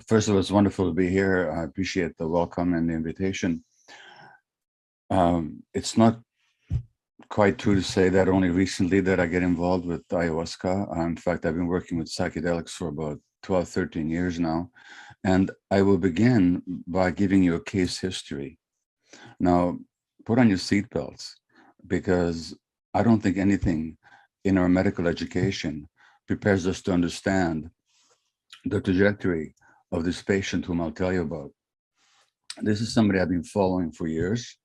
First of all, it's wonderful to be here. I appreciate the welcome and the invitation. It's not quite true to say that only recently that I get involved with ayahuasca. In fact, I've been working with psychedelics for about 12, 13 years now. And I will begin by giving you a case history. Now, put on your seatbelts because I don't think anything in our medical education prepares us to understand the trajectory of this patient whom I'll tell you about. This is somebody I've been following for years.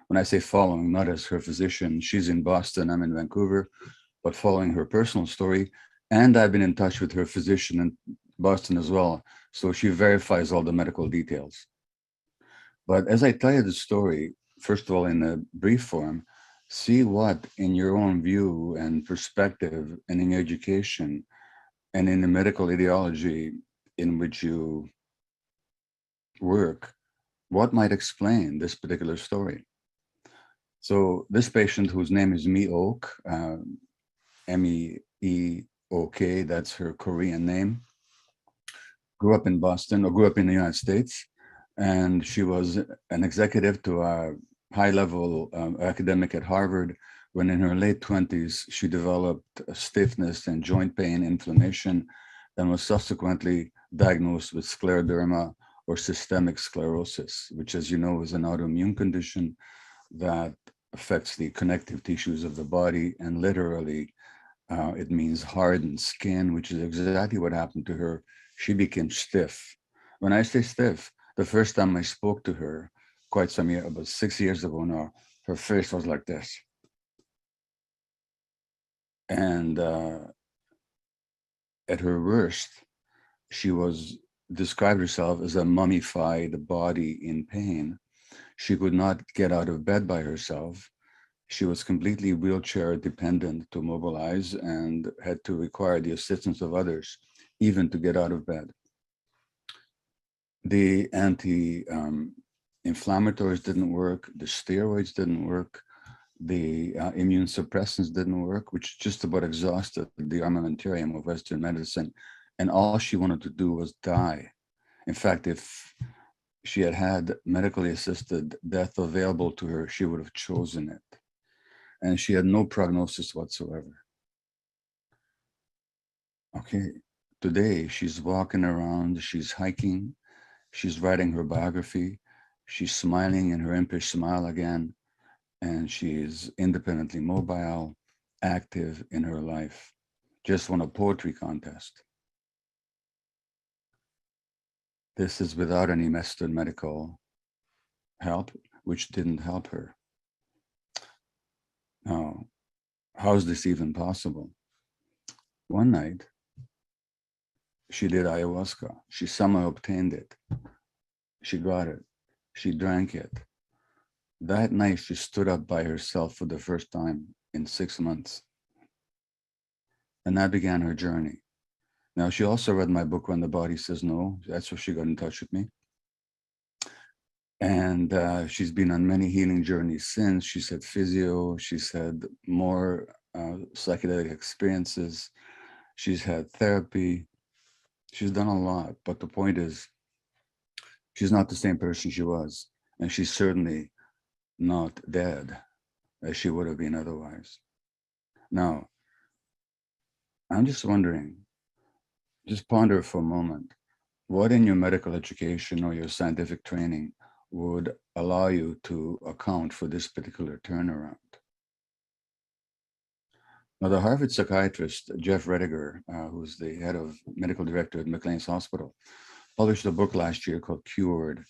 When I say following, not as her physician, she's in Boston, I'm in Vancouver, but following her personal story. And I've been in touch with her physician in Boston as well. So she verifies all the medical details. But as I tell you the story, first of all, in a brief form, see what, in your own view and perspective, and in your education, and in the medical ideology in which you work, what might explain this particular story. So this patient, whose name is Meok, Meeok, that's her Korean name, grew up in Boston, or grew up in the United States, and she was an executive to a high-level academic at Harvard, when in her late 20s, she developed stiffness and joint pain, inflammation, and was subsequently diagnosed with scleroderma or systemic sclerosis, which, as you know, is an autoimmune condition that affects the connective tissues of the body, and literally it means hardened skin, which is exactly what happened to her. She became stiff. When I say stiff, the first time I spoke to her, quite some year, about 6 years ago now, her face was like this. And at her worst, she was described herself as a mummified body in pain. She could not get out of bed by herself. She was completely wheelchair dependent to mobilize and had to require the assistance of others, even to get out of bed. The anti-inflammatories didn't work, the steroids didn't work, the immune suppressants didn't work, which just about exhausted the armamentarium of Western medicine. And all she wanted to do was die. In fact, if she had had medically assisted death available to her, she would have chosen it. And she had no prognosis whatsoever. Okay, today she's walking around, she's hiking, she's writing her biography, she's smiling in her impish smile again, and she's independently mobile, active in her life. Just won a poetry contest. This is without any Western medical help, which didn't help her. Now, how is this even possible? One night, she did ayahuasca. She somehow obtained it. She got it. She drank it. That night, she stood up by herself for the first time in 6 months. And that began her journey. Now, she also read my book, When the Body Says No. That's where she got in touch with me. And she's been on many healing journeys since. She's had physio, she's had more psychedelic experiences, she's had therapy, she's done a lot. But the point is, she's not the same person she was. And she's certainly not dead as she would have been otherwise. Now, I'm just wondering, just ponder for a moment, what in your medical education or your scientific training would allow you to account for this particular turnaround? Now, the Harvard psychiatrist, Jeff Rediger, who's the head of medical director at McLean's Hospital, published a book last year called Cured,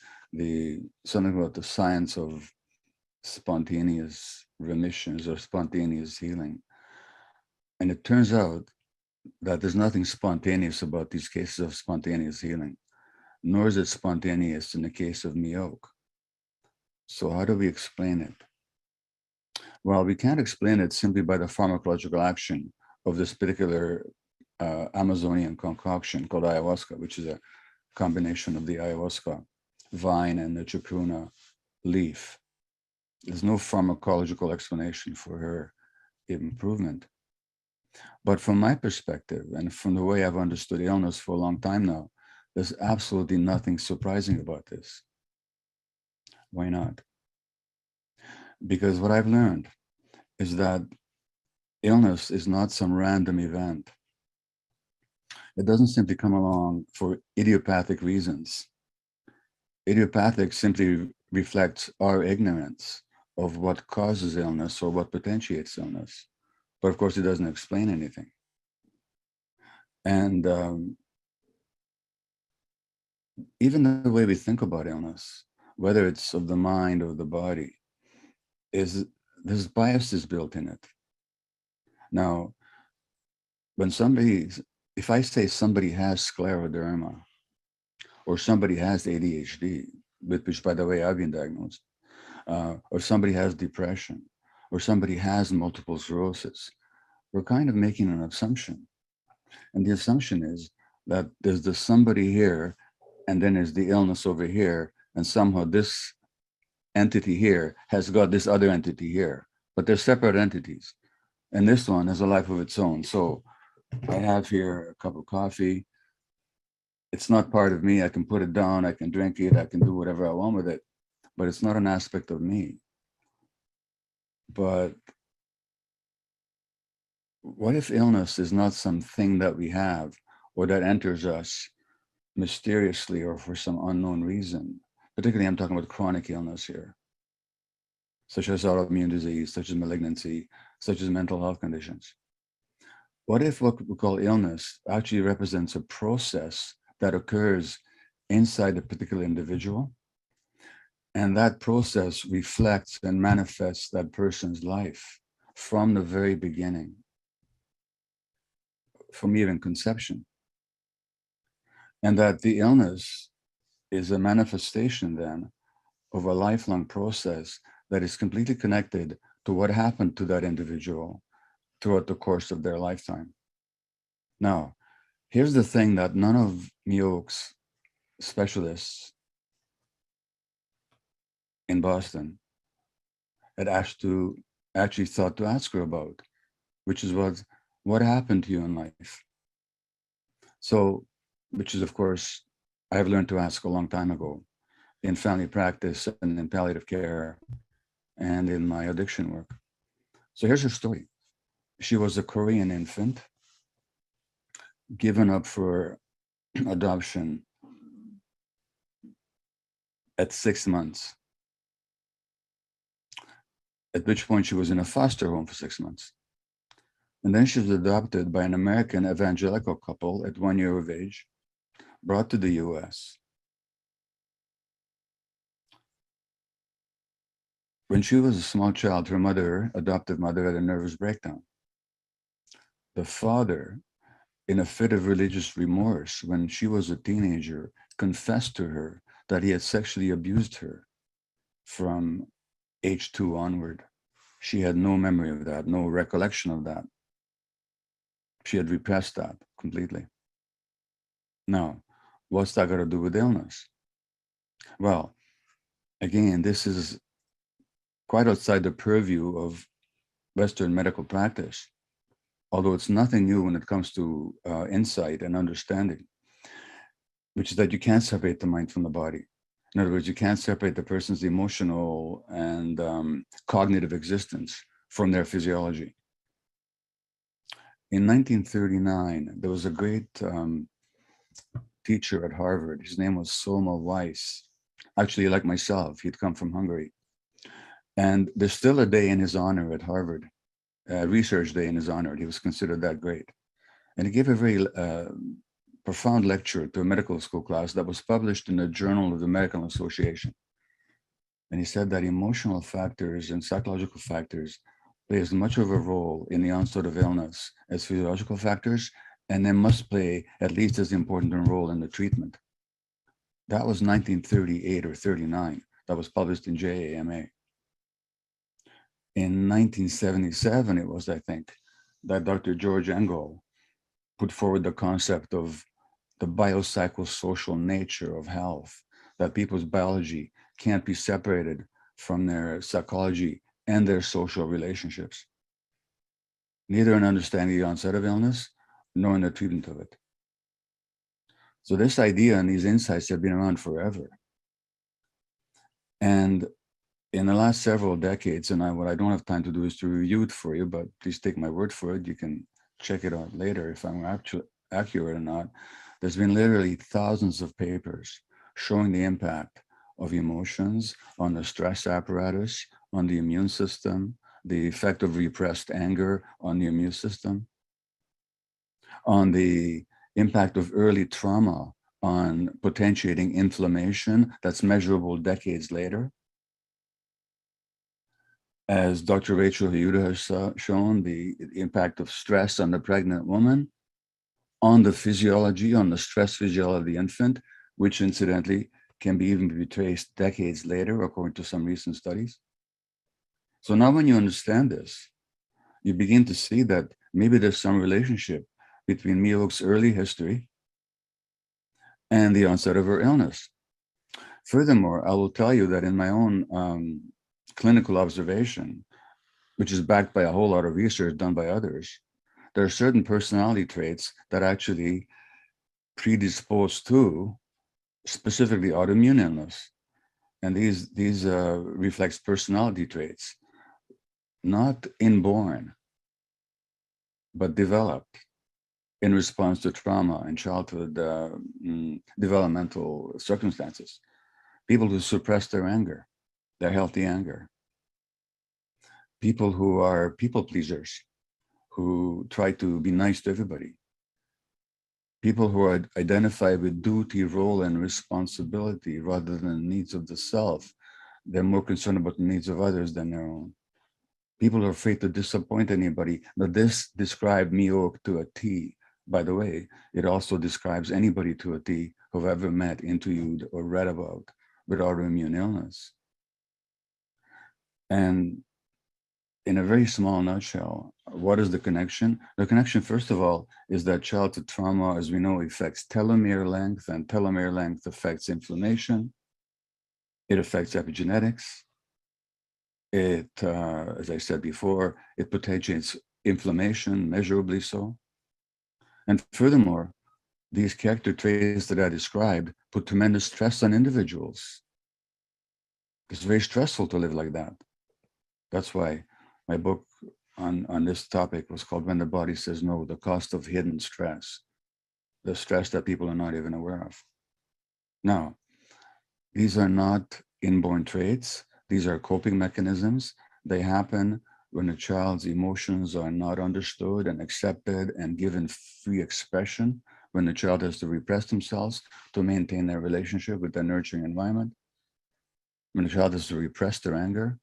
something about the science of spontaneous remissions or spontaneous healing. And it turns out that there's nothing spontaneous about these cases of spontaneous healing, nor is it spontaneous in the case of Meok. So how do we explain it? Well, we can't explain it simply by the pharmacological action of this particular Amazonian concoction called ayahuasca, which is a combination of the ayahuasca vine and the chacruna leaf. There's no pharmacological explanation for her improvement. But from my perspective, and from the way I've understood illness for a long time now, There's absolutely nothing surprising about this. Why not? Because what I've learned is that illness is not some random event. It doesn't simply come along for idiopathic reasons. Idiopathic simply reflects our ignorance of what causes illness or what potentiates illness. But of course, it doesn't explain anything. And even the way we think about illness, whether it's of the mind or the body, there's biases built in it. Now, when if I say somebody has scleroderma, or somebody has ADHD, with which, by the way, I've been diagnosed, or somebody has depression, or somebody has multiple sclerosis, we're kind of making an assumption. And the assumption is that there's the somebody here, and then there's the illness over here, and somehow this entity here has got this other entity here, but they're separate entities. And this one has a life of its own. So I have here a cup of coffee. It's not part of me. I can put it down, I can drink it, I can do whatever I want with it, but it's not an aspect of me. But what if illness is not something that we have or that enters us mysteriously or for some unknown reason? Particularly, I'm talking about chronic illness here, such as autoimmune disease, such as malignancy, such as mental health conditions. What if what we call illness actually represents a process that occurs inside a particular individual, and that process reflects and manifests that person's life from the very beginning, from even conception, and that the illness is a manifestation then of a lifelong process that is completely connected to what happened to that individual throughout the course of their lifetime. Now, here's the thing that none of Mioch's specialists in Boston had actually thought to ask her about, which is what happened to you in life? So, which is, of course, I've learned to ask a long time ago in family practice and in palliative care and in my addiction work. So here's her story. She was a Korean infant given up for adoption at 6 months, at which point she was in a foster home for 6 months. And then she was adopted by an American evangelical couple at 1 year of age, brought to the US. When she was a small child, her adoptive mother, had a nervous breakdown. The father, in a fit of religious remorse, when she was a teenager, confessed to her that he had sexually abused her from age 2 onward. She had no memory of that, no recollection of that. She had repressed that completely. Now, what's that got to do with illness? Well, again, this is quite outside the purview of Western medical practice, although it's nothing new when it comes to insight and understanding, which is that you can't separate the mind from the body. In other words, you can't separate the person's emotional and cognitive existence from their physiology. In 1939, there was a great teacher at Harvard. His name was Soma Weiss. Actually, like myself, he'd come from Hungary. And there's still a day in his honor at Harvard, a research day in his honor. He was considered that great. And he gave a very profound lecture to a medical school class that was published in the Journal of the Medical Association. And he said that emotional factors and psychological factors play as much of a role in the onset of illness as physiological factors, and they must play at least as important a role in the treatment. That was 1938 or 39. That was published in JAMA. In 1977, it was, I think, that Dr. George Engel put forward the concept of the biopsychosocial nature of health, that people's biology can't be separated from their psychology and their social relationships, neither in understanding the onset of illness, nor in the treatment of it. So this idea and these insights have been around forever. And in the last several decades, and what I don't have time to do is to review it for you, but please take my word for it. You can check it out later if I'm actually accurate or not. There's been literally thousands of papers showing the impact of emotions on the stress apparatus, on the immune system, the effect of repressed anger on the immune system, on the impact of early trauma on potentiating inflammation that's measurable decades later. As Dr. Rachel Heyuda has shown, the impact of stress on the pregnant woman, on the physiology, on the stress physiology of the infant, which incidentally can even be traced decades later, according to some recent studies. So now when you understand this, you begin to see that maybe there's some relationship between Mihok's early history and the onset of her illness. Furthermore, I will tell you that in my own clinical observation, which is backed by a whole lot of research done by others, there are certain personality traits that actually predispose to specifically autoimmune illness. And these reflects personality traits, not inborn, but developed in response to trauma and childhood developmental circumstances. People who suppress their anger, their healthy anger. People who are people pleasers, who try to be nice to everybody. People who are identified with duty, role, and responsibility rather than the needs of the self. They're more concerned about the needs of others than their own. People are afraid to disappoint anybody. Now, this described Mihok to a T. By the way, it also describes anybody to a T who've ever met, interviewed, or read about with autoimmune illness. And in a very small nutshell, what is the connection? The connection, first of all, is that childhood trauma, as we know, affects telomere length, and telomere length affects inflammation. It affects epigenetics. It, as I said before, it potentiates inflammation, measurably so. And furthermore, these character traits that I described put tremendous stress on individuals. It's very stressful to live like that. That's why my book on this topic was called When the Body Says No, the Cost of Hidden Stress, the stress that people are not even aware of. Now, these are not inborn traits. These are coping mechanisms. They happen when a child's emotions are not understood and accepted and given free expression, when the child has to repress themselves to maintain their relationship with their nurturing environment, when the child has to repress their anger.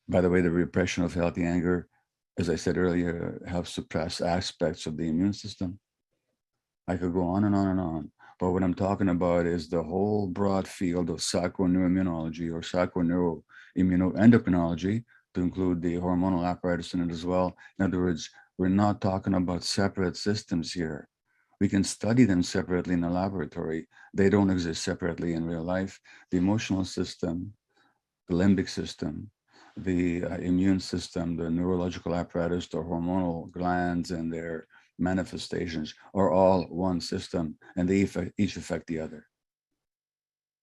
By the way, the repression of healthy anger, as I said earlier, helps suppress aspects of the immune system. I could go on and on and on. But what I'm talking about is the whole broad field of psychoneuroimmunology or psychoneuroimmunoendocrinology, to include the hormonal apparatus in it as well. In other words, we're not talking about separate systems here. We can study them separately in the laboratory. They don't exist separately in real life. The emotional system, the limbic system, the immune system, the neurological apparatus, the hormonal glands and their manifestations are all one system, and they each affect the other.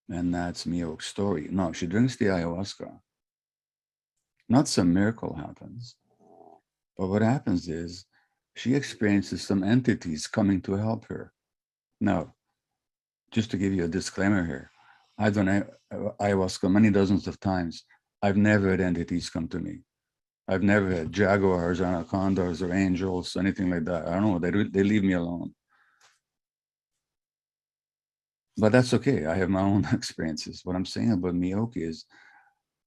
And that's Mihok's story. No, she drinks the ayahuasca. Not some miracle happens, but what happens is she experiences some entities coming to help her. Now, just to give you a disclaimer here, I've done ayahuasca many dozens of times. I've never had entities come to me. I've never had jaguars, anacondas, or angels, anything like that. I don't know, they leave me alone. But that's okay, I have my own experiences. What I'm saying about Mihok is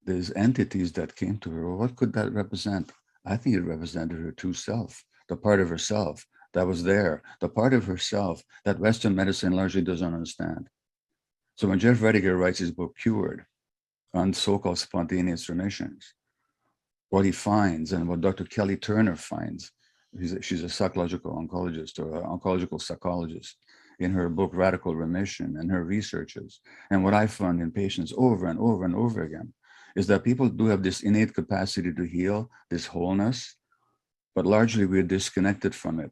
there's entities that came to her. Well, what could that represent? I think it represented her true self, the part of herself that was there, the part of herself that Western medicine largely doesn't understand. So when Jeff Rediger writes his book, Cured, on so-called spontaneous remissions, what he finds and what Dr. Kelly Turner finds, she's a psychological oncologist or an oncological psychologist, in her book, Radical Remission, and her researches. And what I found in patients over and over and over again is that people do have this innate capacity to heal, this wholeness, but largely we're disconnected from it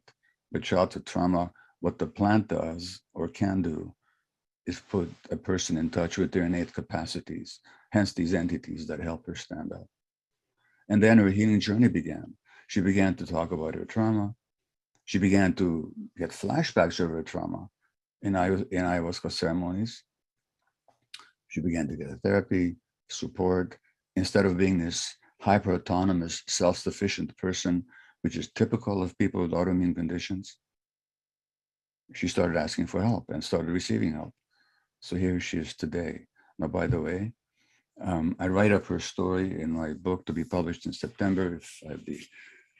with childhood trauma, what the plant does or can do is put a person in touch with their innate capacities, hence these entities that help her stand up. And then her healing journey began. She began to talk about her trauma. She began to get flashbacks of her trauma in ayahuasca ceremonies. She began to get therapy, support, instead of being this hyper-autonomous, self-sufficient person, which is typical of people with autoimmune conditions. She started asking for help and started receiving help. So here she is today. Now, by the way, I write up her story in my book to be published in September. If I have the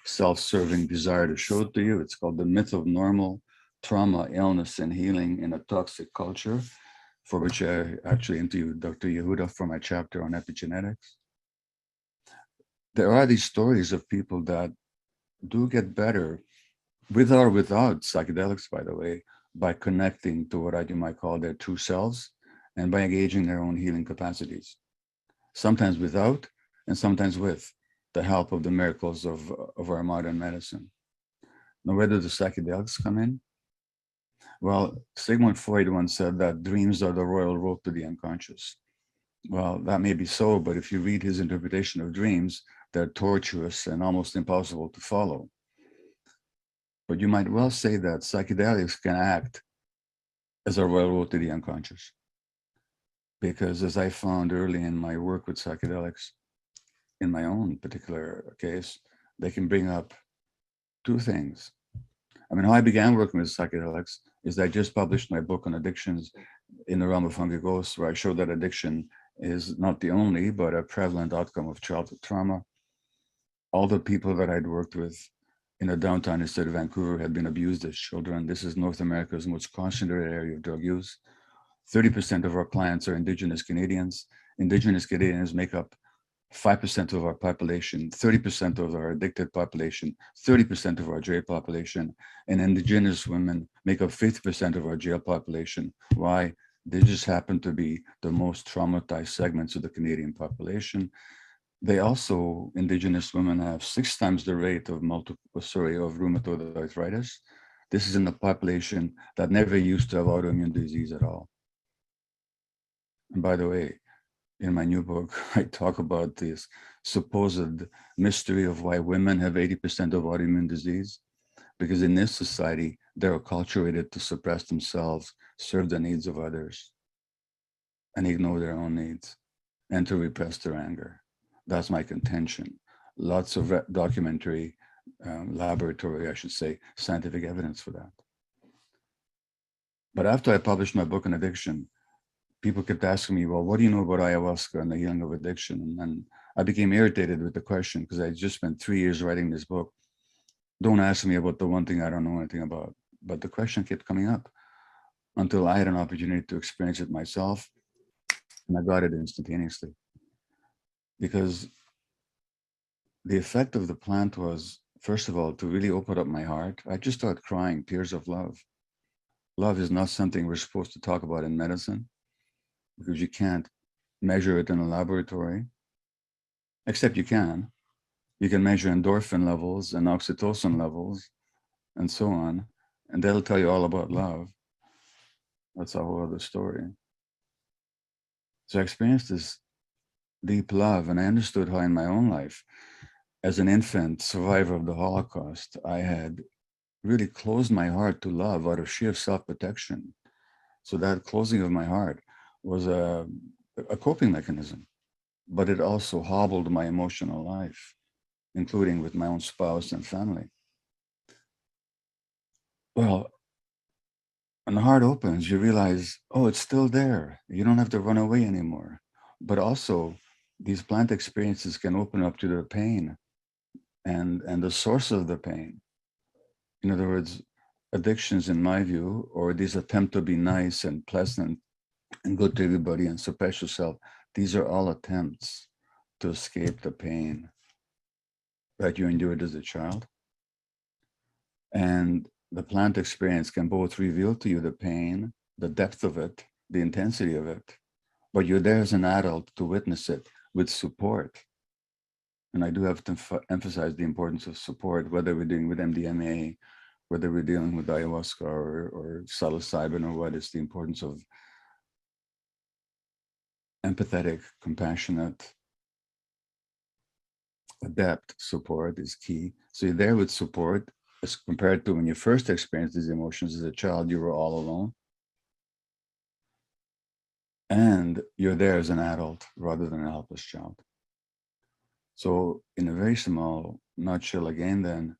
self-serving desire to show it to you, it's called The Myth of Normal Trauma, Illness, and Healing in a Toxic Culture, for which I actually interviewed Dr. Yehuda for my chapter on epigenetics. There are these stories of people that do get better with or without psychedelics, by the way, by connecting to what you might call their true selves and by engaging their own healing capacities, sometimes without and sometimes with the help of the miracles of our modern medicine. Now, where do the psychedelics come in? Well, Sigmund Freud once said that dreams are the royal road to the unconscious. Well, that may be so, but if you read his interpretation of dreams, they're tortuous and almost impossible to follow. But you might well say that psychedelics can act as a royal road to the unconscious. Because as I found early in my work with psychedelics, in my own particular case, they can bring up two things. I mean, how I began working with psychedelics is I just published my book on addictions in the realm of hungry ghosts, where I show that addiction is not the only, but a prevalent outcome of childhood trauma. All the people that I'd worked with in the downtown instead of Vancouver had been abused as children. This is North America's most concentrated area of drug use. 30% of our clients are Indigenous Canadians. Indigenous Canadians make up 5% of our population, 30% of our addicted population, 30% of our jail population, and Indigenous women make up 50% of our jail population. Why? They just happen to be the most traumatized segments of the Canadian population. They also, Indigenous women have 6 times the rate of rheumatoid arthritis. This is in the population that never used to have autoimmune disease at all. And by the way, in my new book, I talk about this supposed mystery of why women have 80% of autoimmune disease, because in this society, they're acculturated to suppress themselves, serve the needs of others, and ignore their own needs, and to repress their anger. That's my contention. Lots of documentary, laboratory, I should say, scientific evidence for that. But after I published my book on addiction, people kept asking me, well, what do you know about ayahuasca and the healing of addiction? And I became irritated with the question because I just spent 3 years writing this book. Don't ask me about the one thing I don't know anything about. But the question kept coming up until I had an opportunity to experience it myself. And I got it instantaneously. Because the effect of the plant was, first of all, to really open up my heart. I just started crying tears of love. Love is not something we're supposed to talk about in medicine, because you can't measure it in a laboratory, except you can. You can measure endorphin levels and oxytocin levels and so on, and they'll tell you all about love. That's a whole other story. So I experienced this deep love, and I understood how in my own life, as an infant survivor of the Holocaust, I had really closed my heart to love out of sheer self-protection. So that closing of my heart was a coping mechanism, but it also hobbled my emotional life, including with my own spouse and family. Well, when the heart opens, you realize, oh, it's still there. You don't have to run away anymore. But also, these plant experiences can open up to the pain and the source of the pain. In other words, addictions, in my view, or these attempt to be nice and pleasant and good to everybody and suppress yourself, these are all attempts to escape the pain that you endured as a child. And the plant experience can both reveal to you the pain, the depth of it, the intensity of it, but you're there as an adult to witness it with support. And I do have to emphasize the importance of support, whether we're dealing with MDMA whether we're dealing with ayahuasca or psilocybin or what, it's the importance of empathetic, compassionate, adept support is key. So you're there with support as compared to when you first experienced these emotions as a child, you were all alone. And you're there as an adult rather than a helpless child. So in a very small nutshell again, then,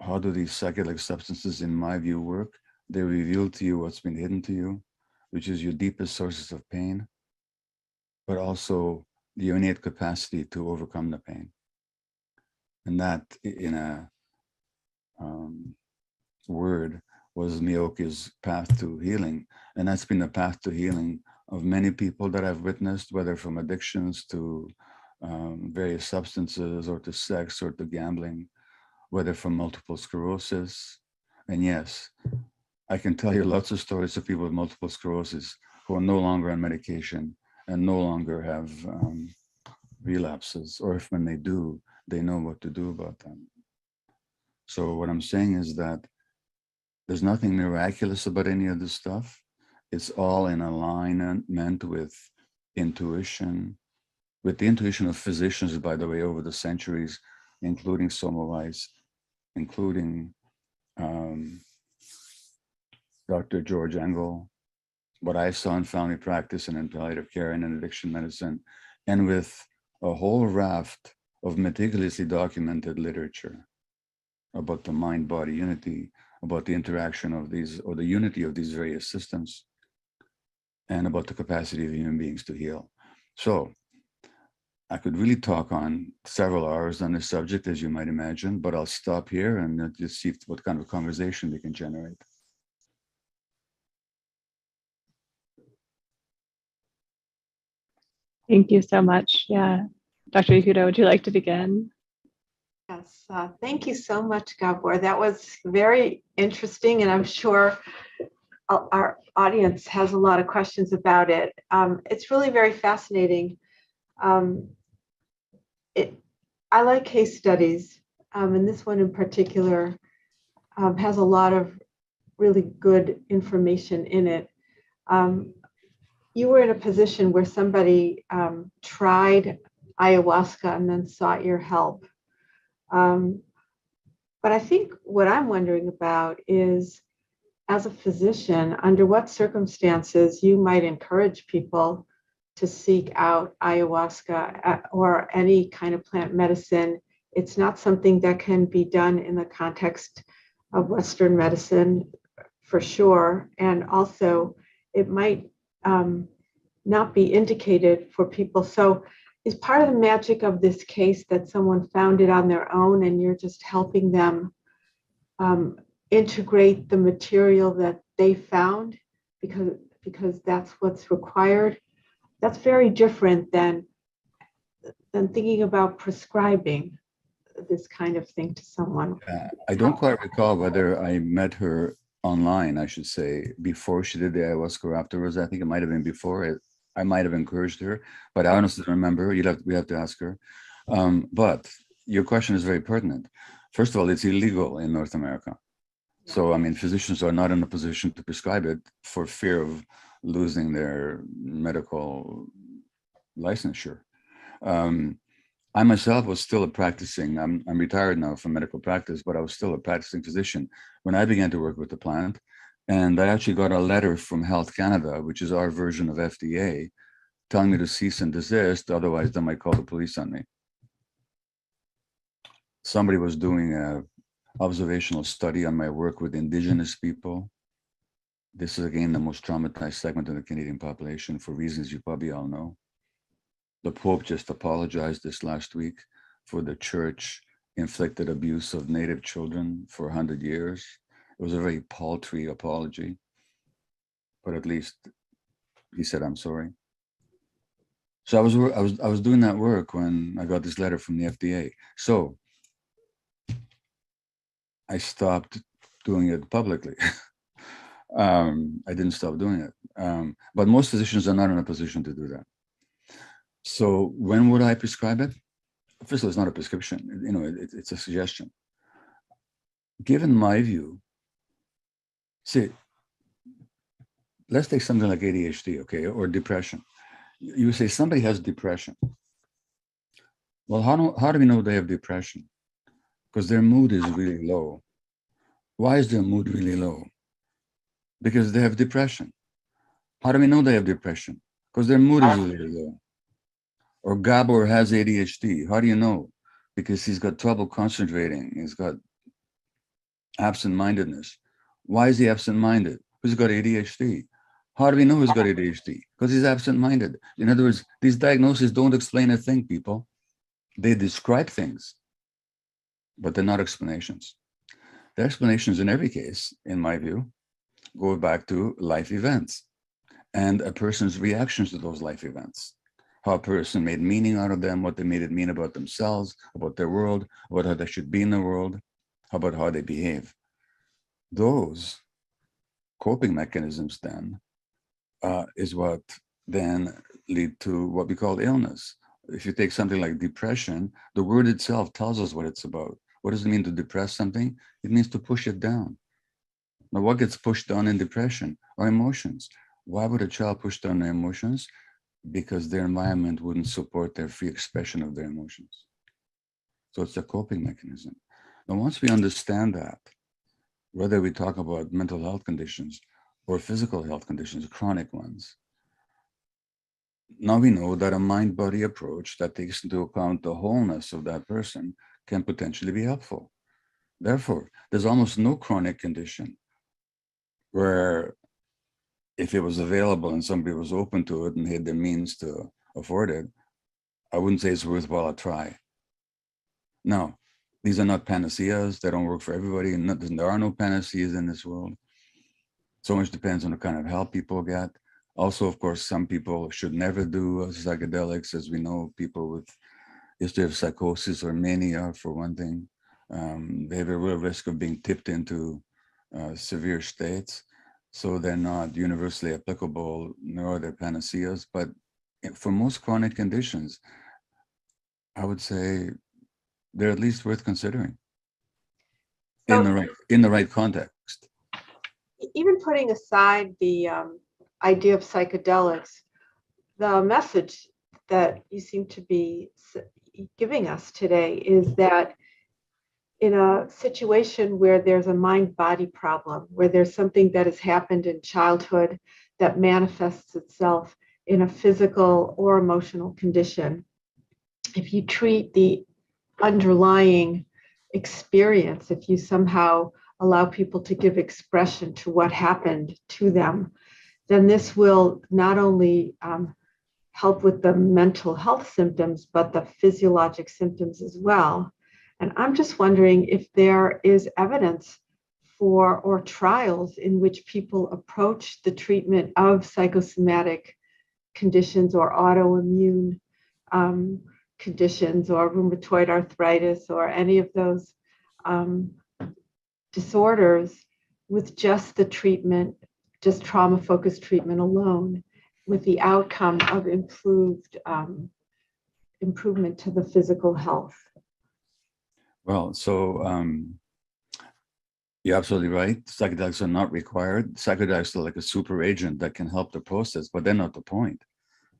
how do these psychedelic substances, in my view, work? They reveal to you what's been hidden to you, which is your deepest sources of pain, but also your innate capacity to overcome the pain. And that, in a word, was Miyoki's path to healing. And that's been the path to healing of many people that I've witnessed, whether from addictions to various substances or to sex or to gambling, whether from multiple sclerosis. And yes, I can tell you lots of stories of people with multiple sclerosis who are no longer on medication and no longer have relapses, or if when they do, they know what to do about them. So what I'm saying is that there's nothing miraculous about any of this stuff. It's all in alignment with intuition, with the intuition of physicians, by the way, over the centuries, including Semmelweis, including Dr. George Engel, what I saw in family practice and in palliative care and in addiction medicine, and with a whole raft of meticulously documented literature about the mind-body unity, about the interaction of these, or the unity of these various systems, and about the capacity of human beings to heal. So I could really talk on several hours on this subject, as you might imagine, but I'll stop here and just see what kind of conversation we can generate. Thank you so much. Yeah. Dr. Ikuda, would you like to begin? Yes, thank you so much, Gabor. That was very interesting, and I'm sure our audience has a lot of questions about it. It's really very fascinating. I like case studies, and this one in particular has a lot of really good information in it. You were in a position where somebody tried ayahuasca and then sought your help. But I think what I'm wondering about is, as a physician, under what circumstances you might encourage people to seek out ayahuasca or any kind of plant medicine. It's not something that can be done in the context of Western medicine, for sure. And also, it might not be indicated for people. So is part of the magic of this case that someone found it on their own and you're just helping them integrate the material that they found because that's what's required? That's very different than thinking about prescribing this kind of thing to someone. I don't quite recall whether I met her online, I should say, before she did the ayahuasca or afterwards. I think it might have been before it. I might have encouraged her, but I honestly don't remember. We have to ask her. But your question is very pertinent. First of all, it's illegal in North America. So, I mean, physicians are not in a position to prescribe it for fear of losing their medical licensure. I myself was still a practicing, I'm retired now from medical practice, but I was still a practicing physician when I began to work with the plant. And I actually got a letter from Health Canada, which is our version of FDA, telling me to cease and desist, otherwise they might call the police on me. Somebody was doing an observational study on my work with Indigenous people. This is, again, the most traumatized segment of the Canadian population for reasons you probably all know. The Pope just apologized this last week for the church inflicted abuse of Native children for 100 years. It was a very paltry apology, but at least he said, I'm sorry. So I was doing that work when I got this letter from the FDA. So I stopped doing it publicly. I didn't stop doing it. But most physicians are not in a position to do that. So when would I prescribe it? First of all, it's not a prescription. You know, it's a suggestion. given my view, see, let's take something like ADHD, okay, or depression. You say somebody has depression. Well, how do we know they have depression? Because their mood is really low. Why is their mood really low? Because they have depression. How do we know they have depression? Because their mood is really low. Or Gabor has ADHD. How do you know? Because he's got trouble concentrating. He's got absent-mindedness. Why is he absent-minded? Because he's got ADHD. How do we know he's got ADHD? Because he's absent-minded. In other words, these diagnoses don't explain a thing, people. They describe things, but they're not explanations. The explanations in every case, in my view, go back to life events and a person's reactions to those life events. How a person made meaning out of them, what they made it mean about themselves, about their world, about how they should be in the world, about how they behave. Those coping mechanisms then is what then lead to what we call illness. If you take something like depression, the word itself tells us what it's about. What does it mean to depress something? It means to push it down. Now, what gets pushed down in depression are emotions. Why would a child push down their emotions? Because their environment wouldn't support their free expression of their emotions. So it's a coping mechanism. Now, once we understand that, whether we talk about mental health conditions or physical health conditions, chronic ones, now we know that a mind-body approach that takes into account the wholeness of that person can potentially be helpful. Therefore, there's almost no chronic condition where if it was available and somebody was open to it and had the means to afford it, I wouldn't say it's worthwhile a try. Now, these are not panaceas. They don't work for everybody. And there are no panaceas in this world. So much depends on the kind of help people get. Also, of course, some people should never do psychedelics, as we know, people with history of psychosis or mania, for one thing. They have a real risk of being tipped into severe states. So they're not universally applicable, nor are they panaceas. But for most chronic conditions, I would say they're at least worth considering in the right context. Even putting aside the idea of psychedelics, the message that you seem to be giving us today is that in a situation where there's a mind-body problem, where there's something that has happened in childhood that manifests itself in a physical or emotional condition, if you treat the underlying experience, if you somehow allow people to give expression to what happened to them, then this will not only help with the mental health symptoms, but the physiologic symptoms as well. And I'm just wondering if there is evidence for or trials in which people approach the treatment of psychosomatic conditions or autoimmune conditions or rheumatoid arthritis or any of those disorders with just the treatment, just trauma-focused treatment alone, with the outcome of improvement to the physical health. Well, so you're absolutely right. Psychedelics are not required. Psychedelics are like a super agent that can help the process, but they're not the point.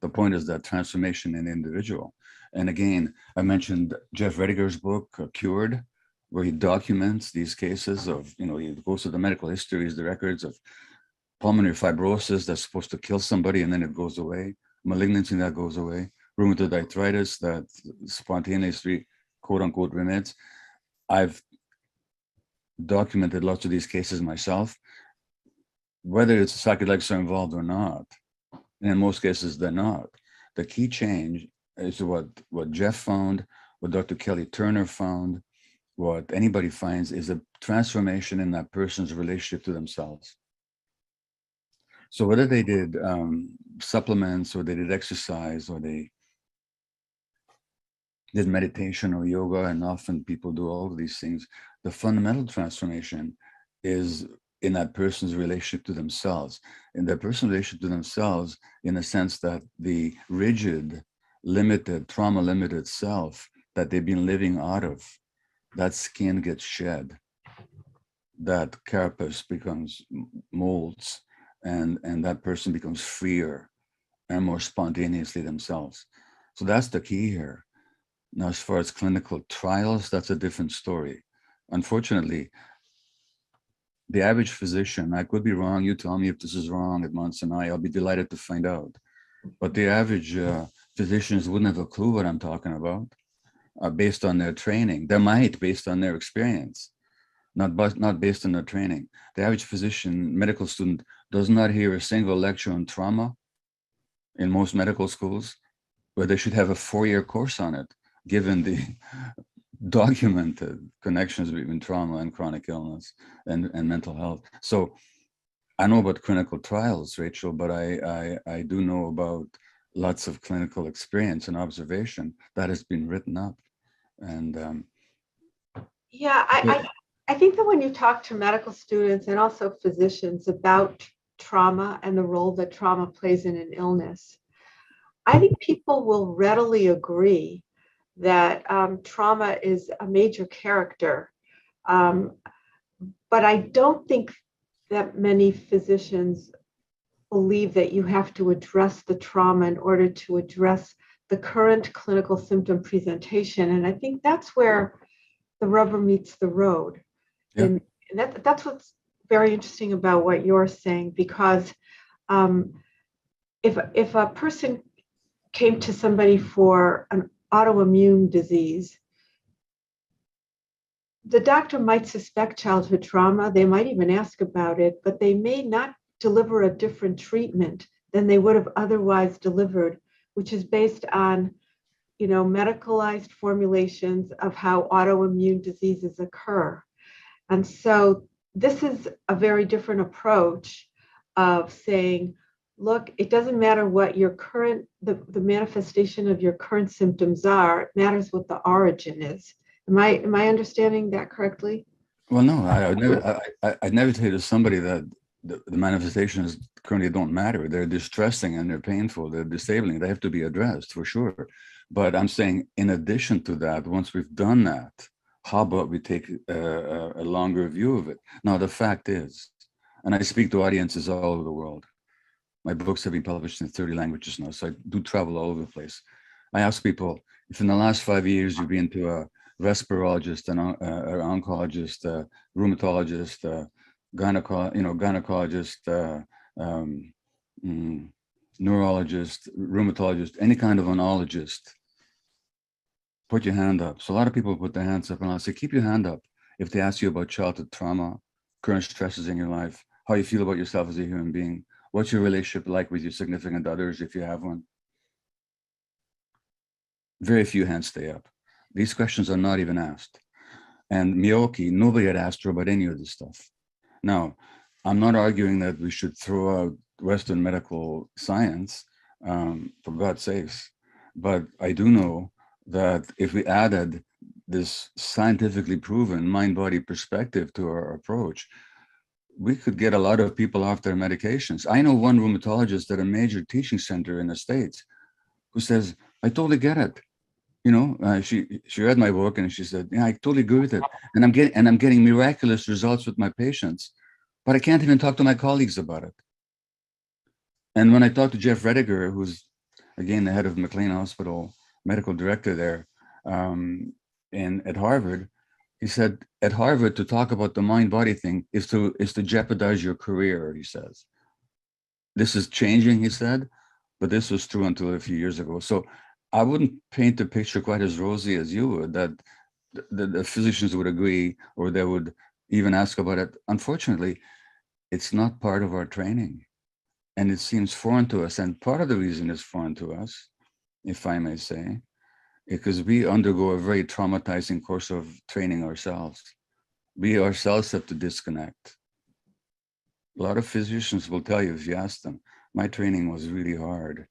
The point is that transformation in the individual. And again, I mentioned Jeff Rediger's book, Cured, where he documents these cases of, he goes to the medical histories, the records of pulmonary fibrosis that's supposed to kill somebody and then it goes away, malignancy that goes away, rheumatoid arthritis that spontaneously, quote unquote, remits. I've documented lots of these cases myself, whether it's psychedelics are involved or not. And in most cases, they're not. The key change is what Jeff found, what Dr. Kelly Turner found, what anybody finds is a transformation in that person's relationship to themselves. So whether they did supplements or they did exercise or they did meditation or yoga, and often people do all of these things, the fundamental transformation is in that person's relationship to themselves. In that person's relationship to themselves, in the sense that the rigid, limited, trauma-limited self that they've been living out of, that skin gets shed. that carapace becomes molds, and that person becomes freer and more spontaneously themselves. So that's the key here. Now, as far as clinical trials, that's a different story. Unfortunately, the average physician, I could be wrong, you tell me if this is wrong at Mount Sinai, I'll be delighted to find out. But the average physicians wouldn't have a clue what I'm talking about based on their training. They might based on their experience, not based on their training. The average physician, medical student, does not hear a single lecture on trauma in most medical schools, where they should have a 4-year course on it, given the documented connections between trauma and chronic illness and mental health. So I know about clinical trials, Rachel, but I do know about lots of clinical experience and observation that has been written up. And Yeah, I think that when you talk to medical students and also physicians about trauma and the role that trauma plays in an illness, I think people will readily agree that trauma is a major character. But I don't think that many physicians believe that you have to address the trauma in order to address the current clinical symptom presentation. And I think that's where the rubber meets the road. Yeah. And that's what's very interesting about what you're saying, because if a person came to somebody for an autoimmune disease, the doctor might suspect childhood trauma. They might even ask about it, but they may not deliver a different treatment than they would have otherwise delivered, which is based on, medicalized formulations of how autoimmune diseases occur. And so this is a very different approach of saying, look, it doesn't matter what your the manifestation of your current symptoms are. It matters what the origin is. Am I understanding that correctly? well, no, I'd never tell you to somebody that the manifestations currently don't matter. They're distressing and they're painful. They're disabling. They have to be addressed for sure. But I'm saying, in addition to that, once we've done that, how about we take a longer view of it? Now, the fact is, and I speak to audiences all over the world. My books have been published in 30 languages now, so I do travel all over the place. I ask people, if in the last 5 years you've been to a respirologist, an oncologist, a rheumatologist, gynecologist, neurologist, rheumatologist, any kind of onologist, put your hand up. So a lot of people put their hands up, and I'll say, keep your hand up if they ask you about childhood trauma, current stresses in your life, how you feel about yourself as a human being, what's your relationship like with your significant others, if you have one. Very few hands stay up. These questions are not even asked. And Miyoki, nobody had asked her about any of this stuff. Now, I'm not arguing that we should throw out Western medical science, for God's sakes, but I do know that if we added this scientifically proven mind-body perspective to our approach, we could get a lot of people off their medications. I know one rheumatologist at a major teaching center in the States who says, I totally get it. She read my book and she said, yeah, I totally agree with it. And I'm getting miraculous results with my patients, but I can't even talk to my colleagues about it. And when I talked to Jeff Rediger, who's again the head of McLean Hospital, medical director there, at Harvard, he said, at Harvard, to talk about the mind-body thing is to jeopardize your career, he says. This is changing, he said, but this was true until a few years ago. So I wouldn't paint the picture quite as rosy as you would, that the physicians would agree, or they would even ask about it. Unfortunately, it's not part of our training, and it seems foreign to us. And part of the reason it's foreign to us, if I may say, because we undergo a very traumatizing course of training ourselves. We ourselves have to disconnect. A lot of physicians will tell you, if you ask them, my training was really hard.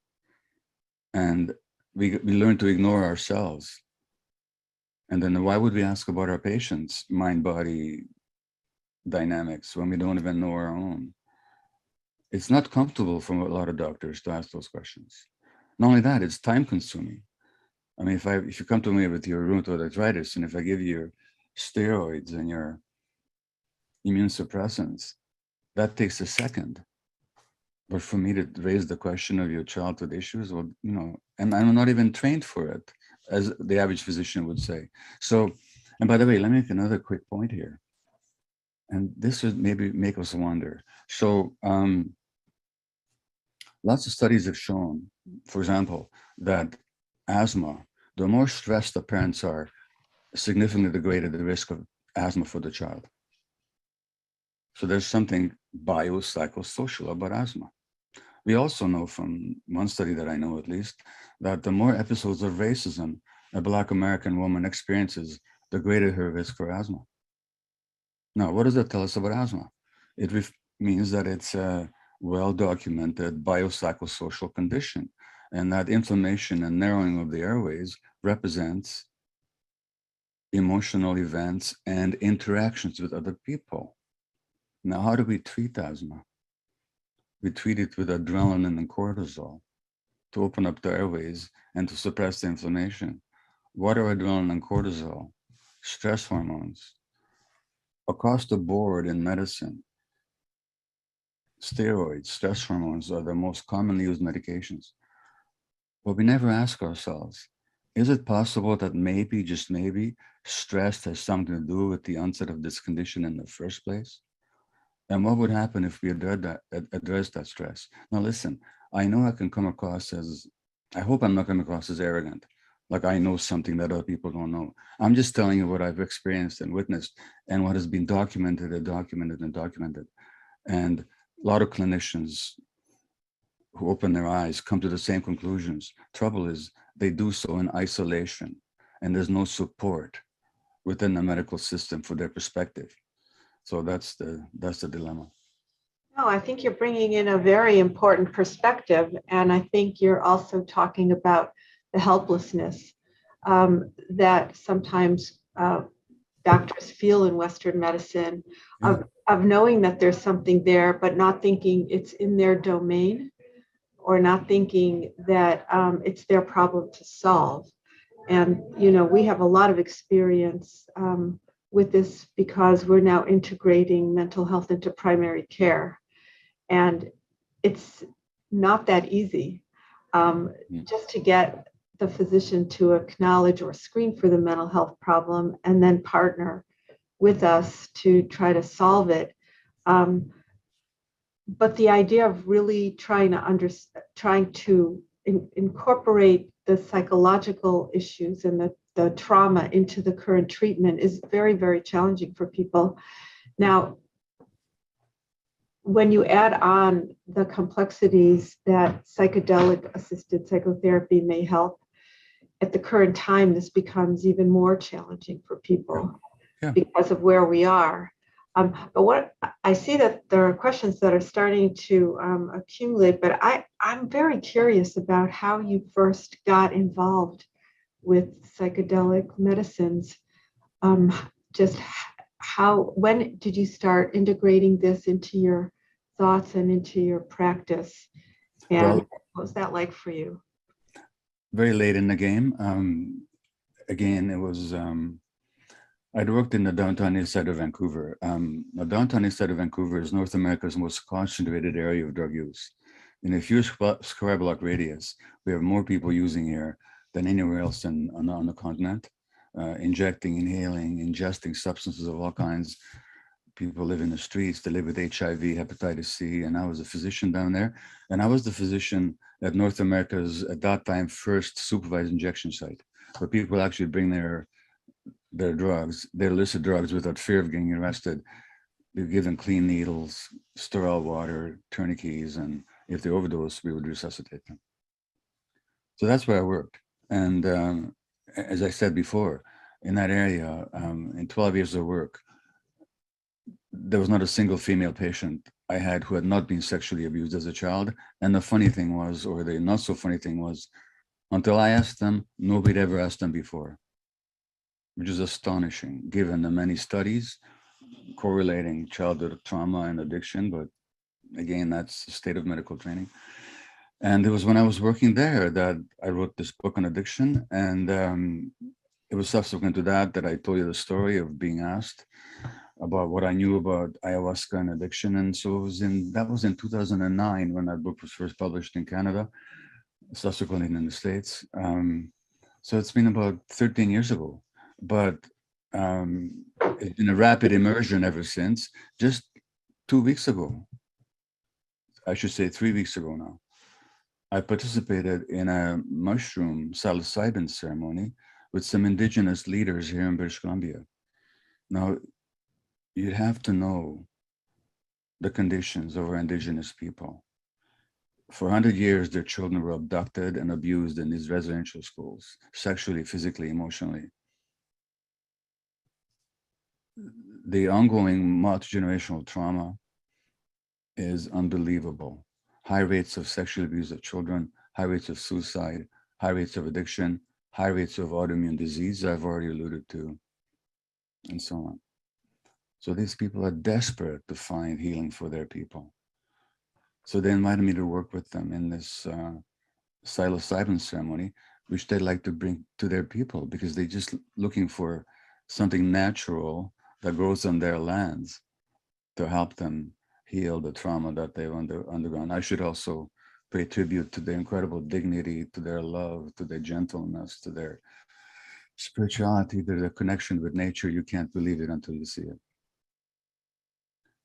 And we learn to ignore ourselves. And then why would we ask about our patients' mind-body dynamics when we don't even know our own? It's not comfortable for a lot of doctors to ask those questions. Not only that, it's time-consuming. I mean, if you come to me with your rheumatoid arthritis, and if I give you your steroids and your immune suppressants, that takes a second. But for me to raise the question of your childhood issues, well, and I'm not even trained for it, as the average physician would say. So, and by the way, let me make another quick point here. And this would maybe make us wonder. So, lots of studies have shown, for example, that asthma, the more stressed the parents are, significantly the greater the risk of asthma for the child. So there's something biopsychosocial about asthma. We also know from one study that I know at least, that the more episodes of racism a Black American woman experiences, the greater her risk for asthma. Now, what does that tell us about asthma? It means that it's a well-documented biopsychosocial condition, and that inflammation and narrowing of the airways represents emotional events and interactions with other people. Now, how do we treat asthma? We treat it with adrenaline and cortisol to open up the airways and to suppress the inflammation. What are adrenaline and cortisol? Stress hormones. Across the board in medicine, steroids, stress hormones are the most commonly used medications. But we never ask ourselves, is it possible that maybe, just maybe, stress has something to do with the onset of this condition in the first place? And what would happen if we address that stress? Now, listen, I know I can come across as, I hope I'm not coming across as arrogant, like I know something that other people don't know. I'm just telling you what I've experienced and witnessed and what has been documented and documented and documented. And a lot of clinicians who open their eyes come to the same conclusions. Trouble is they do so in isolation and there's no support within the medical system for their perspective. So that's the dilemma. No, I think you're bringing in a very important perspective. And I think you're also talking about the helplessness that sometimes doctors feel in Western medicine of knowing that there's something there, but not thinking it's in their domain or not thinking that it's their problem to solve. And, we have a lot of experience with this because we're now integrating mental health into primary care. And it's not that easy just to get the physician to acknowledge or screen for the mental health problem and then partner with us to try to solve it. But the idea of really trying to incorporate the psychological issues and the trauma into the current treatment is very, very challenging for people. Now, when you add on the complexities that psychedelic-assisted psychotherapy may help, at the current time, this becomes even more challenging for people because of where we are. But what I see that there are questions that are starting to accumulate, but I'm very curious about how you first got involved with psychedelic medicines. When did you start integrating this into your thoughts and into your practice? And what was that like for you? Very late in the game. Again, it was, I'd worked in the downtown east side of Vancouver. The downtown east side of Vancouver is North America's most concentrated area of drug use. In a few square block radius, we have more people using here than anywhere else on the continent, injecting, inhaling, ingesting substances of all kinds. People live in the streets, they live with HIV, hepatitis C, and I was a physician down there. And I was the physician at North America's, at that time, first supervised injection site, where people actually bring their drugs, their illicit drugs, without fear of getting arrested. We give them clean needles, sterile water, tourniquets, and if they overdose, we would resuscitate them. So that's where I worked. And as I said before, in that area, in 12 years of work, there was not a single female patient I had who had not been sexually abused as a child. And the funny thing was, or the not so funny thing was, until I asked them, nobody had ever asked them before, which is astonishing given the many studies correlating childhood trauma and addiction. But again, that's the state of medical training. And it was when I was working there that I wrote this book on addiction. And it was subsequent to that I told you the story of being asked about what I knew about ayahuasca and addiction. And so that was in 2009 when that book was first published in Canada, subsequently in the States. So it's been about 13 years ago, but it's been a rapid immersion ever since. Just 2 weeks ago, I should say 3 weeks ago now, I participated in a mushroom psilocybin ceremony with some indigenous leaders here in British Columbia. Now, you have to know the conditions of our indigenous people. For 100 years, their children were abducted and abused in these residential schools, sexually, physically, emotionally. The ongoing multi-generational trauma is unbelievable. High rates of sexual abuse of children, high rates of suicide, high rates of addiction, high rates of autoimmune disease I've already alluded to, and so on. So these people are desperate to find healing for their people. So they invited me to work with them in this psilocybin ceremony, which they like to bring to their people because they're just looking for something natural that grows on their lands to help them heal the trauma that they've undergone. I should also pay tribute to their incredible dignity, to their love, to their gentleness, to their spirituality, to their connection with nature. You can't believe it until you see it.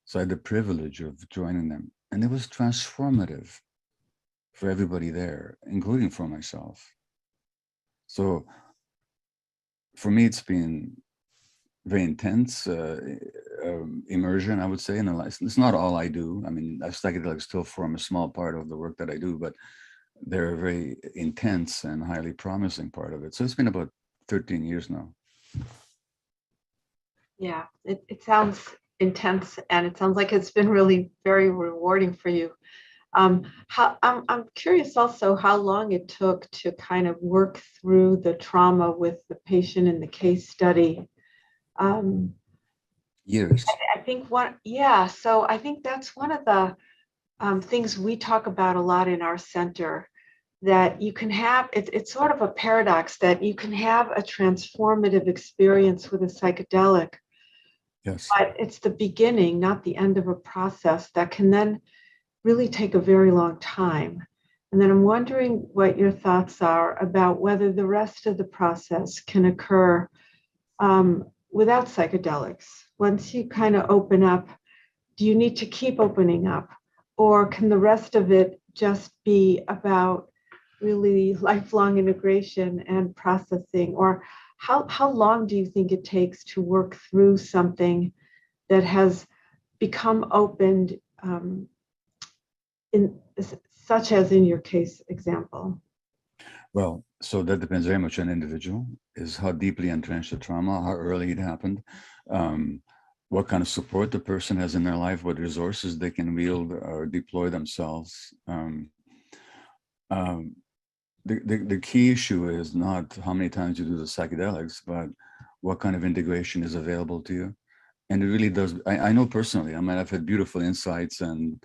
So I had the privilege of joining them, and it was transformative for everybody there, including for myself. So for me, it's been very intense immersion, I would say, in the life. It's not all I do. I mean, psychedelics still form a small part of the work that I do, but they're a very intense and highly promising part of it. So it's been about 13 years now. Yeah, it sounds intense, and it sounds like it's been really very rewarding for you. I'm curious also how long it took to kind of work through the trauma with the patient in the case study. Years. I think so I think that's one of the things we talk about a lot in our center, that you can have, it's sort of a paradox that you can have a transformative experience with a psychedelic. Yes. But it's the beginning, not the end of a process that can then really take a very long time. And then I'm wondering what your thoughts are about whether the rest of the process can occur without psychedelics. Once you kind of open up, do you need to keep opening up? Or can the rest of it just be about really lifelong integration and processing? Or how long do you think it takes to work through something that has become opened, such as in your case example? Well, so that depends very much on the individual, is how deeply entrenched the trauma, how early it happened, what kind of support the person has in their life, what resources they can wield or deploy themselves. The key issue is not how many times you do the psychedelics, but what kind of integration is available to you. And it really does. I know personally, I mean, I've had beautiful insights and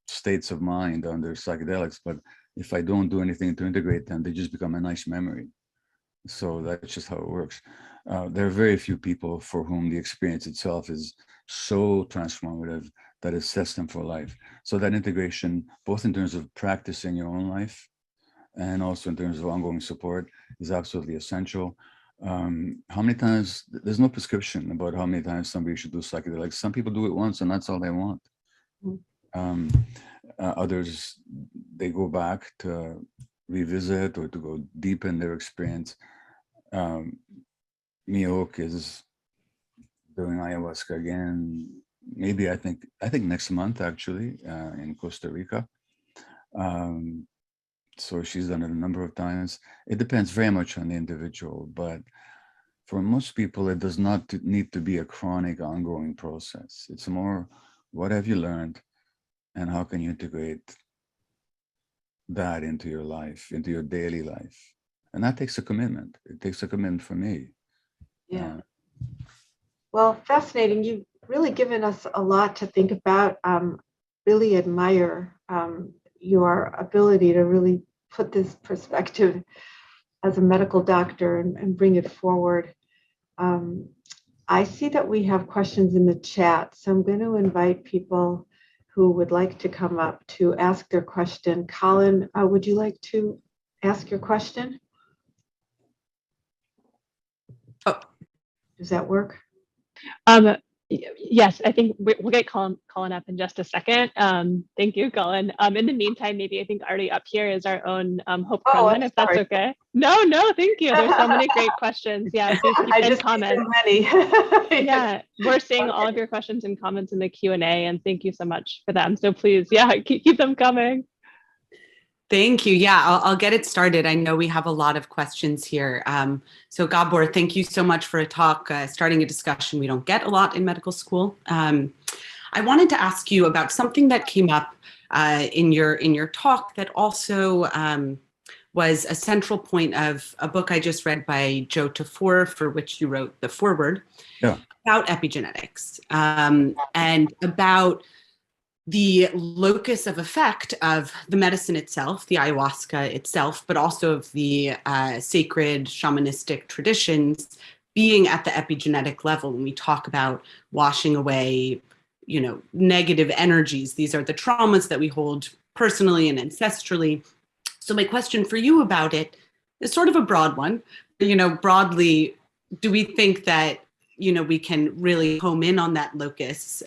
states of mind under psychedelics, but if I don't do anything to integrate them, they just become a nice memory. So that's just how it works. There are very few people for whom the experience itself is so transformative that it sets them for life. So that integration, both in terms of practicing your own life and also in terms of ongoing support, is absolutely essential. How many times, there's no prescription about how many times somebody should do psychedelics. Some people do it once and that's all they want. Others, they go back to revisit or to go deep in their experience. Miok is doing ayahuasca again, maybe I think next month actually, in Costa Rica. So she's done it a number of times. It depends very much on the individual, but for most people, it does not need to be a chronic ongoing process. It's more, what have you learned and how can you integrate that into your life, into your daily life? And that takes a commitment. It takes a commitment for me. Yeah. Well, fascinating. You've really given us a lot to think about. Really admire your ability to really put this perspective as a medical doctor and bring it forward. I see that we have questions in the chat, so I'm going to invite people who would like to come up to ask their question. Colin, would you like to ask your question? Oh. Does that work? Yes, I think we'll get Colin up in just a second. Thank you, Colin. In the meantime, maybe I think already up here is our own Hope Krugman, if that's okay. No, thank you. There's so many great questions. Yeah, please keep in comments. Many. Yeah, we're seeing all of your questions and comments in the Q&A, and thank you so much for them. So please, yeah, keep them coming. Thank you. Yeah, I'll get it started. I know we have a lot of questions here. So Gabor, thank you so much for a talk, starting a discussion we don't get a lot in medical school. I wanted to ask you about something that came up in your talk that also was a central point of a book I just read by Joe Tafur, for which you wrote the foreword, about epigenetics and about the locus of effect of the medicine itself, the ayahuasca itself, but also of the sacred shamanistic traditions being at the epigenetic level. When we talk about washing away, negative energies, these are the traumas that we hold personally and ancestrally. So my question for you about it is sort of a broad one. Broadly, do we think that, we can really home in on that locus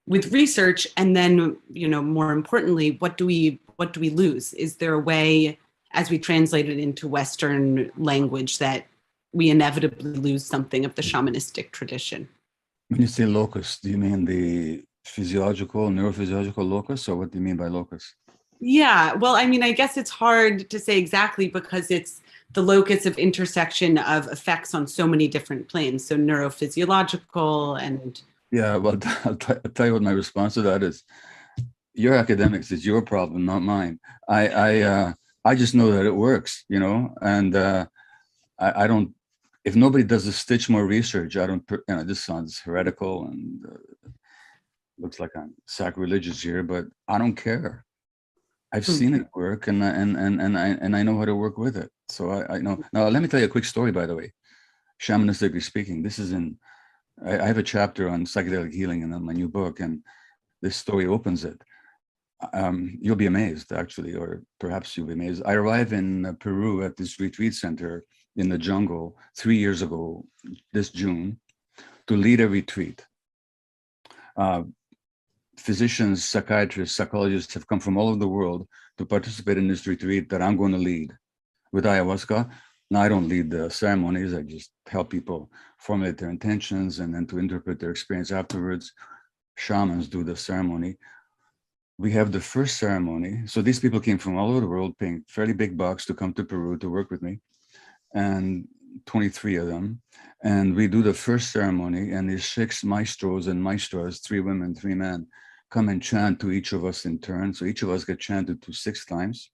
with research, and then, more importantly, what do we lose? Is there a way, as we translate it into Western language, that we inevitably lose something of the shamanistic tradition? When you say locus, do you mean the neurophysiological locus, or what do you mean by locus? Yeah, well, I mean, I guess it's hard to say exactly because it's the locus of intersection of effects on so many different planes, so neurophysiological and... Yeah, well, I'll tell you what my response to that is. Your academics is your problem, not mine. I just know that it works, and I don't. If nobody does a stitch more research, I don't. This sounds heretical and looks like I'm sacrilegious here, but I don't care. I've seen it work, and I know how to work with it. So I know. Now let me tell you a quick story, by the way. Shamanistically speaking, this is in. I have a chapter on psychedelic healing in my new book, and this story opens it. You'll be amazed, actually, or perhaps you'll be amazed. I arrived in Peru at this retreat center in the jungle 3 years ago, this June, to lead a retreat. Physicians, psychiatrists, psychologists have come from all over the world to participate in this retreat that I'm going to lead with ayahuasca. Now, I don't lead the ceremonies. I just help people formulate their intentions and then to interpret their experience afterwards. Shamans do the ceremony. We have the first ceremony. So these people came from all over the world, paying fairly big bucks to come to Peru to work with me, and 23 of them. And we do the first ceremony, and there's 6 maestros and maestras, 3 women, 3 men, come and chant to each of us in turn. So each of us get chanted to 6 times.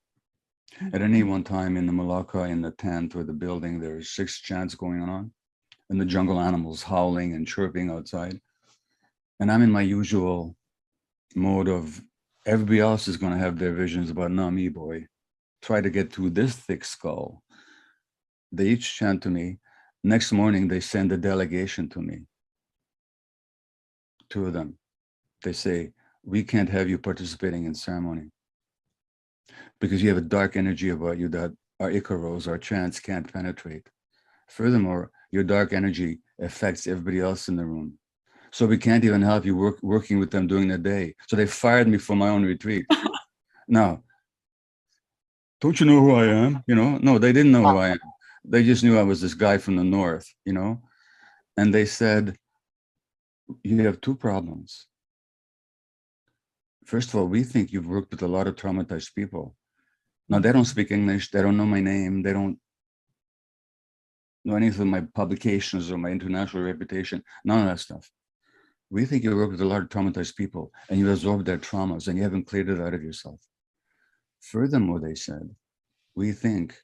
At any one time in the Malacca, in the tent or the building, there's 6 chants going on, and the jungle animals howling and chirping outside. And I'm in my usual mode of everybody else is going to have their visions about, no, me, boy. Try to get through this thick skull. They each chant to me. Next morning, they send a delegation to me. 2 of them. They say, we can't have you participating in ceremony because you have a dark energy about you that our Icaros, our chants can't penetrate. Furthermore, your dark energy affects everybody else in the room. So we can't even help you working with them during the day. So they fired me from my own retreat. Now, don't you know who I am? No, they didn't know who I am. They just knew I was this guy from the north, and they said, you have 2 problems. First of all, we think you've worked with a lot of traumatized people. Now, they don't speak English. They don't know my name. They don't know anything of my publications or my international reputation, none of that stuff. We think you work with a lot of traumatized people and you absorb their traumas and you haven't cleared it out of yourself. Furthermore, they said, we think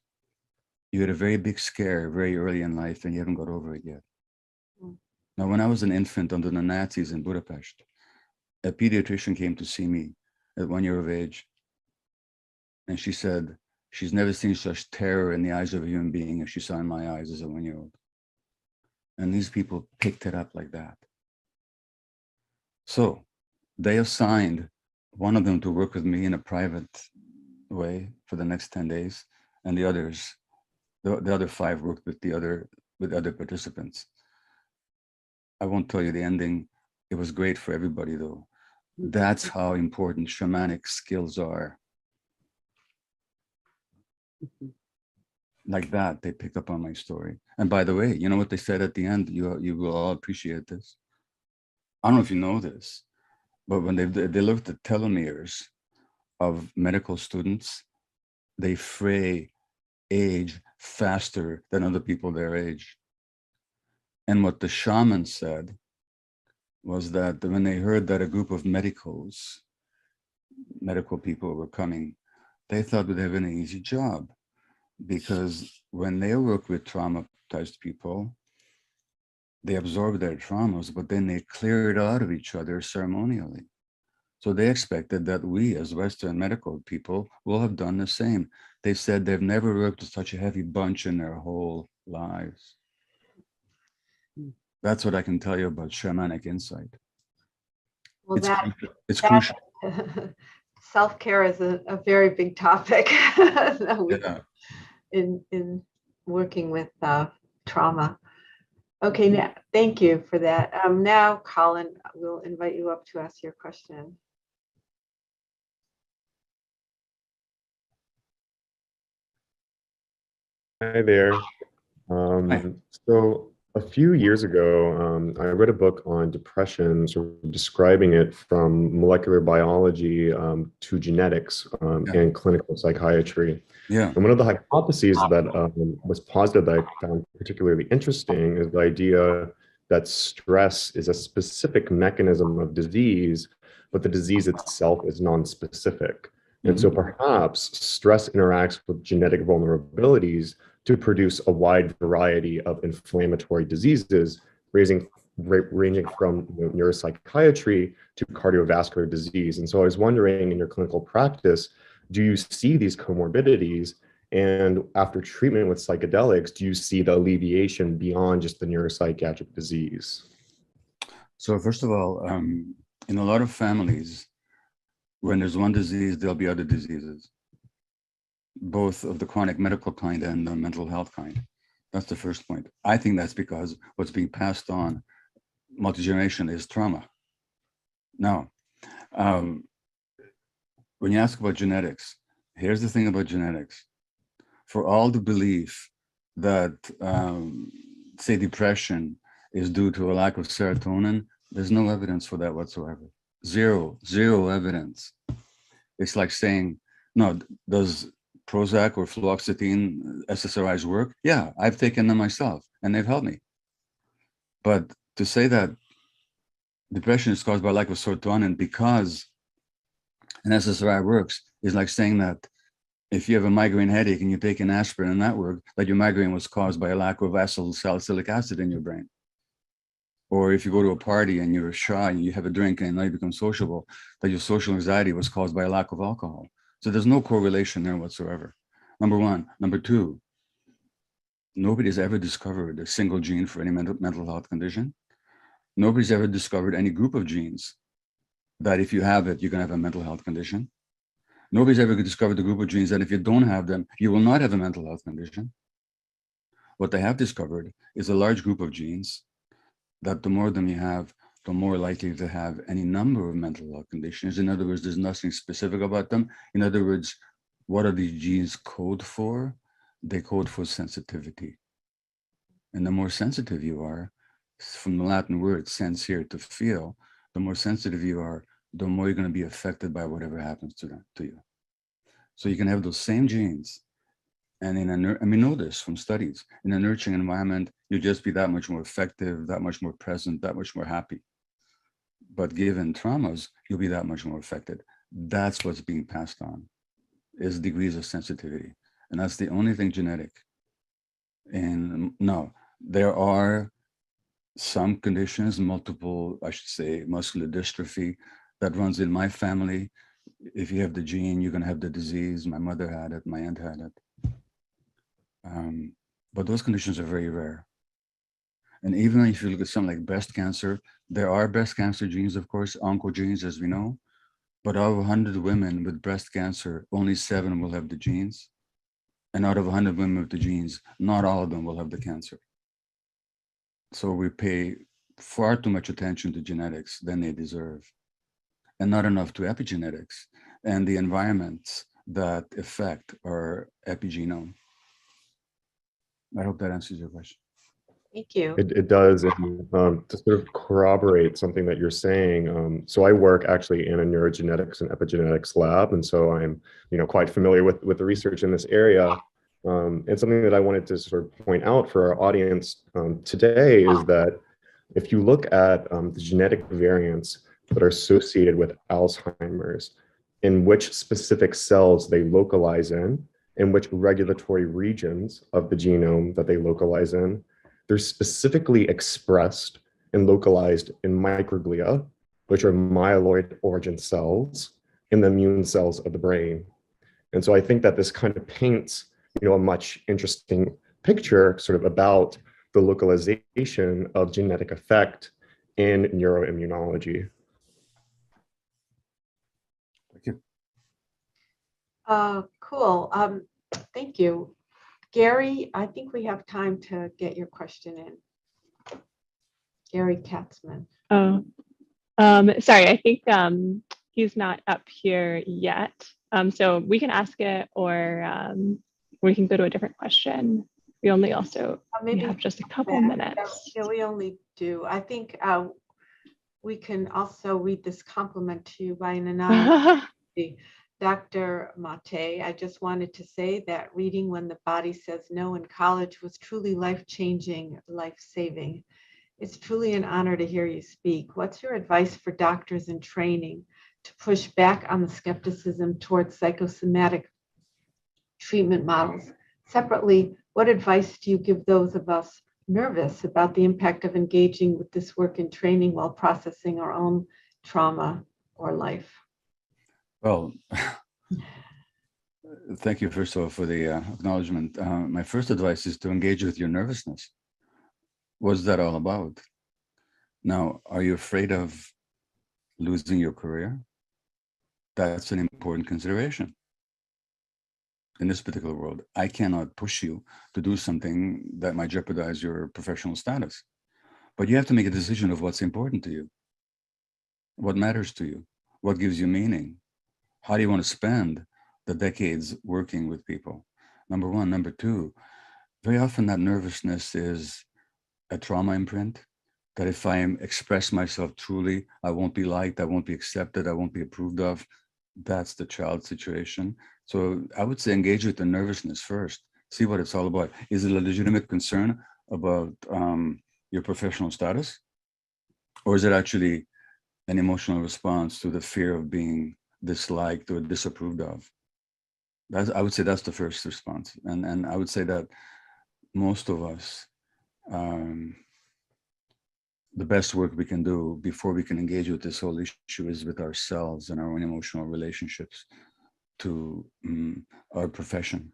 you had a very big scare very early in life and you haven't got over it yet. Now, when I was an infant under the Nazis in Budapest, a pediatrician came to see me at 1 year of age. And she said, she's never seen such terror in the eyes of a human being as she saw in my eyes as a 1-year-old. And these people picked it up like that. So they assigned one of them to work with me in a private way for the next 10 days. And the others, the other 5 worked with other participants. I won't tell you the ending. It was great for everybody though. That's how important shamanic skills are. Like that, they picked up on my story. And by the way, you know what they said at the end? You will all appreciate this. I don't know if you know this, but when they looked at telomeres of medical students, they fray age faster than other people their age. And what the shaman said was that when they heard that a group of medical people were coming, they thought they'd have an easy job, because when they work with traumatized people, they absorb their traumas, but then they clear it out of each other ceremonially. So they expected that we as Western medical people will have done the same. They said they've never worked with such a heavy bunch in their whole lives. That's what I can tell you about shamanic insight. Well, It's crucial. Self-care is a very big topic in working with trauma. Okay, now, thank you for that. Now, Colin, we'll invite you up to ask your question. Hi there. So a few years ago, I read a book on depression, sort of describing it from molecular biology to genetics and clinical psychiatry. Yeah. And one of the hypotheses that was posited that I found particularly interesting is the idea that stress is a specific mechanism of disease, but the disease itself is non-specific. And so perhaps stress interacts with genetic vulnerabilities to produce a wide variety of inflammatory diseases, ranging from neuropsychiatry to cardiovascular disease. And so I was wondering, in your clinical practice, do you see these comorbidities? And after treatment with psychedelics, do you see the alleviation beyond just the neuropsychiatric disease? So first of all, in a lot of families, when there's one disease, there'll be other diseases, both of the chronic medical kind and the mental health kind. That's the first point. I think that's because what's being passed on multi-generation is trauma. Now, when you ask about genetics, here's the thing about genetics. For all the belief that, say, depression is due to a lack of serotonin, there's no evidence for that whatsoever. Zero evidence. It's like saying, no, does Prozac or fluoxetine SSRIs work? Yeah, I've taken them myself and they've helped me. But to say that depression is caused by lack of serotonin because an SSRI works is like saying that if you have a migraine headache and you take an aspirin and that works, that your migraine was caused by a lack of acetylsalicylic acid in your brain. Or if you go to a party and you're shy and you have a drink and now you become sociable, that your social anxiety was caused by a lack of alcohol. So there's no correlation there whatsoever. Number one. Number two, nobody's ever discovered a single gene for any mental health condition. Nobody's ever discovered any group of genes that if you have it, you're gonna have a mental health condition. Nobody's ever discovered a group of genes that if you don't have them, you will not have a mental health condition. What they have discovered is a large group of genes that the more of them you have, the more likely to have any number of mental health conditions. In other words, there's nothing specific about them. In other words, what are these genes code for? They code for sensitivity. And the more sensitive you are, from the Latin word sense here, to feel, the more sensitive you are, the more you're going to be affected by whatever happens to you. So you can have those same genes, and we know this from studies. In a nurturing environment, you'll just be that much more effective, that much more present, that much more happy. But given traumas, you'll be that much more affected. That's what's being passed on, is degrees of sensitivity. And that's the only thing genetic. And no, there are some conditions, multiple, I should say, muscular dystrophy that runs in my family. If you have the gene, you're going to have the disease. My mother had it, my aunt had it. But those conditions are very rare. And even if you look at something like breast cancer, there are breast cancer genes, of course, oncogenes, as we know. But out of 100 women with breast cancer, only 7 will have the genes. And out of 100 women with the genes, not all of them will have the cancer. So we pay far too much attention to genetics than they deserve, and not enough to epigenetics and the environments that affect our epigenome. I hope that answers your question. Thank you. It does. And to sort of corroborate something that you're saying, so I work actually in a neurogenetics and epigenetics lab. And so I'm, quite familiar with the research in this area. And something that I wanted to sort of point out for our audience today is that if you look at the genetic variants that are associated with Alzheimer's, in which specific cells they localize in which regulatory regions of the genome that they localize in, they're specifically expressed and localized in microglia, which are myeloid origin cells in the immune cells of the brain. And so I think that this kind of paints, a much interesting picture sort of about the localization of genetic effect in neuroimmunology. Thank you. Cool. Thank you. Gary, I think we have time to get your question in. Gary Katzman. Oh, sorry, I think he's not up here yet. So we can ask it, or we can go to a different question. We only also Maybe have just a couple minutes. Yeah, we only do. I think we can also read this compliment to you by an anonymous Dr. Mate. I just wanted to say that reading When the Body Says No in college was truly life-changing, life-saving. It's truly an honor to hear you speak. What's your advice for doctors in training to push back on the skepticism towards psychosomatic treatment models? Separately, what advice do you give those of us nervous about the impact of engaging with this work in training while processing our own trauma or life? Well, thank you, first of all, for the acknowledgement. My first advice is to engage with your nervousness. What's that all about? Now, are you afraid of losing your career? That's an important consideration. In this particular world, I cannot push you to do something that might jeopardize your professional status. But you have to make a decision of what's important to you, what matters to you, what gives you meaning. How do you want to spend the decades working with people? Number one. Number two, very often that nervousness is a trauma imprint, that if I express myself truly, I won't be liked, I won't be accepted, I won't be approved of. That's the child situation. So I would say engage with the nervousness first. See what it's all about. Is it a legitimate concern about your professional status? Or is it actually an emotional response to the fear of being disliked or disapproved of? I would say that's the first response. And I would say that most of us, the best work we can do before we can engage with this whole issue is with ourselves and our own emotional relationships to our profession.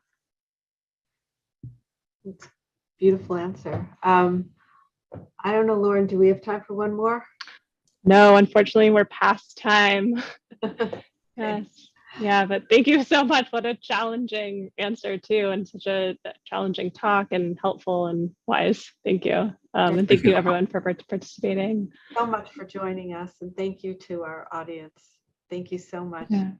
Beautiful answer. I don't know, Lauren, do we have time for one more? No, unfortunately, we're past time. Yes. Yeah, but thank you so much. What a challenging answer too, and such a challenging talk, and helpful and wise. Thank you. And thank you everyone for participating. So much for joining us, and thank you to our audience. Thank you so much. Yeah.